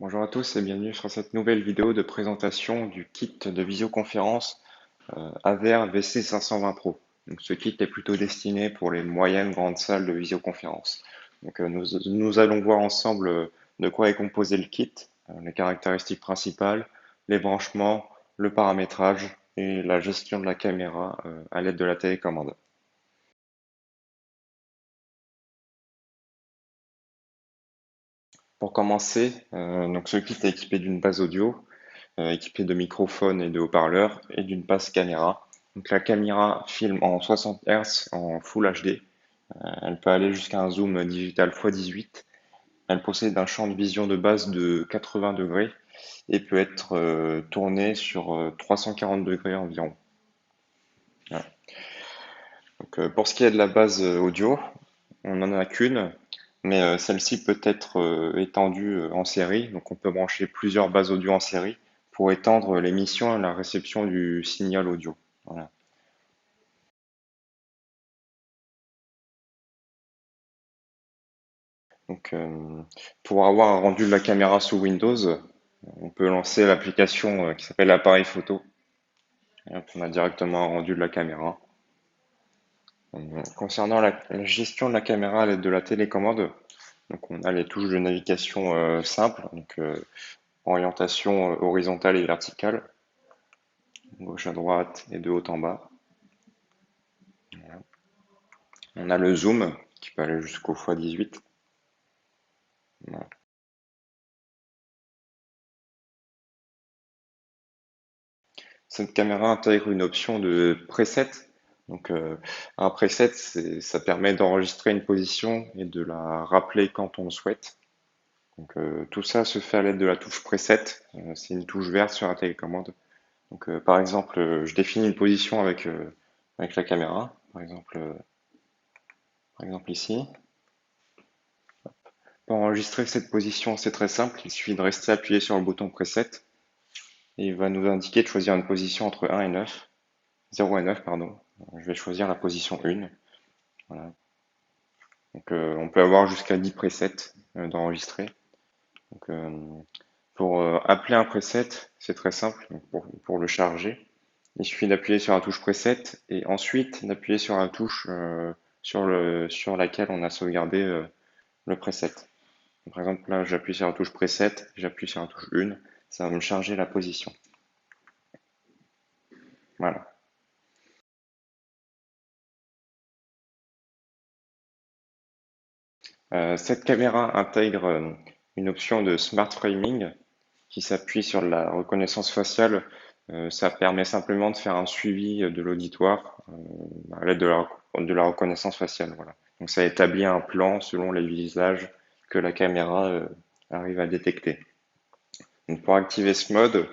Bonjour à tous et bienvenue sur cette nouvelle vidéo de présentation du kit de visioconférence Aver VC520 Pro. Donc, ce kit est plutôt destiné pour les moyennes grandes salles de visioconférence. Donc, nous allons voir ensemble de quoi est composé le kit, les caractéristiques principales, les branchements, le paramétrage et la gestion de la caméra à l'aide de la télécommande. Pour commencer, donc ce kit est équipé d'une base audio, équipée de microphones et de haut-parleurs et d'une base caméra. Donc la caméra filme en 60 Hz en Full HD. Elle peut aller jusqu'à un zoom digital x18. Elle possède un champ de vision de base de 80 degrés et peut être tournée sur 340 degrés environ. Voilà. Donc, pour ce qui est de la base audio, on n'en a qu'une, mais celle-ci peut être étendue en série. Donc on peut brancher plusieurs bases audio en série pour étendre l'émission et la réception du signal audio. Voilà. Donc, pour avoir un rendu de la caméra sous Windows, on peut lancer l'application qui s'appelle Appareil photo. Et hop, on a directement un rendu de la caméra. Concernant la gestion de la caméra à l'aide de la télécommande, donc on a les touches de navigation simples, donc orientation horizontale et verticale, gauche à droite et de haut en bas. Voilà. On a le zoom qui peut aller jusqu'au x18. Voilà. Cette caméra intègre une option de preset. Donc, un preset, ça permet d'enregistrer une position et de la rappeler quand on le souhaite. Donc, tout ça se fait à l'aide de la touche preset. C'est une touche verte sur la télécommande. Donc, par exemple, je définis une position avec la caméra. Par exemple ici. Pour enregistrer cette position, c'est très simple. Il suffit de rester appuyé sur le bouton preset et il va nous indiquer de choisir une position entre 1 et 9. 0 et 9, pardon. Je vais choisir la position 1. Voilà. Donc, on peut avoir jusqu'à 10 presets d'enregistrer. Donc, pour appeler un preset, c'est très simple. Donc, pour le charger, il suffit d'appuyer sur la touche preset et ensuite d'appuyer sur la touche sur laquelle on a sauvegardé le preset. Donc, par exemple, là, j'appuie sur la touche preset, j'appuie sur la touche 1, ça va me charger la position. Voilà. Cette caméra intègre une option de smart framing qui s'appuie sur la reconnaissance faciale. Ça permet simplement de faire un suivi de l'auditoire à l'aide de la reconnaissance faciale. Voilà. Donc ça établit un plan selon les visages que la caméra arrive à détecter. Donc pour activer ce mode,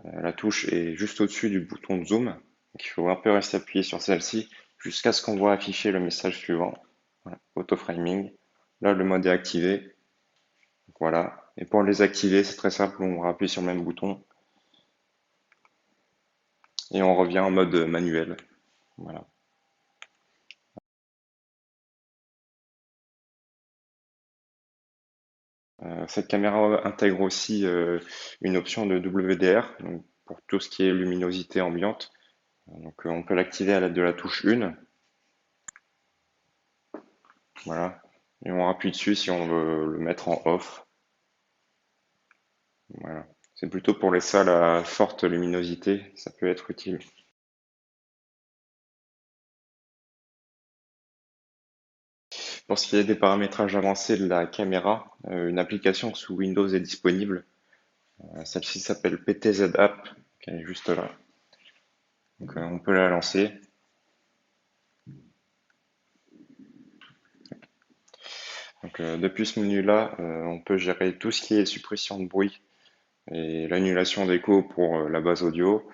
la touche est juste au-dessus du bouton de zoom. Donc il faut un peu rester appuyé sur celle-ci jusqu'à ce qu'on voit afficher le message suivant. Voilà. Auto framing. Là, le mode est activé. Voilà. Et pour les activer, c'est très simple, on appuie sur le même bouton et on revient en mode manuel. Voilà. Cette caméra intègre aussi une option de WDR, donc pour tout ce qui est luminosité ambiante. Donc on peut l'activer à l'aide de la touche 1. Voilà. Et on appuie dessus si on veut le mettre en off. Voilà. C'est plutôt pour les salles à forte luminosité, ça peut être utile. Pour ce qui est des paramétrages avancés de la caméra, une application sous Windows est disponible. Celle-ci s'appelle PTZ App, qui est juste là. Donc on peut la lancer. Donc depuis ce menu-là, on peut gérer tout ce qui est suppression de bruit et l'annulation d'écho pour la base audio.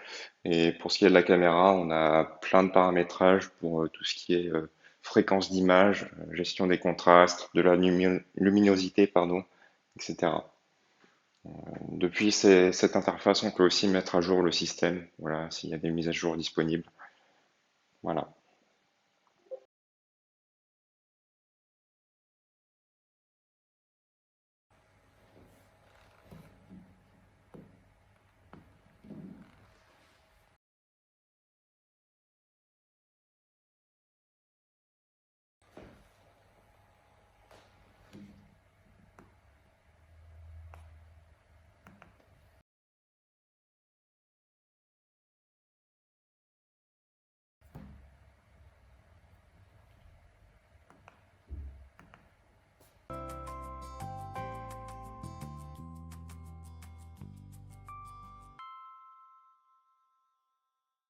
Et pour ce qui est de la caméra, on a plein de paramétrages pour tout ce qui est fréquence d'image, gestion des contrastes, de la luminosité, pardon, etc. Depuis cette interface, on peut aussi mettre à jour le système, voilà, s'il y a des mises à jour disponibles. Voilà.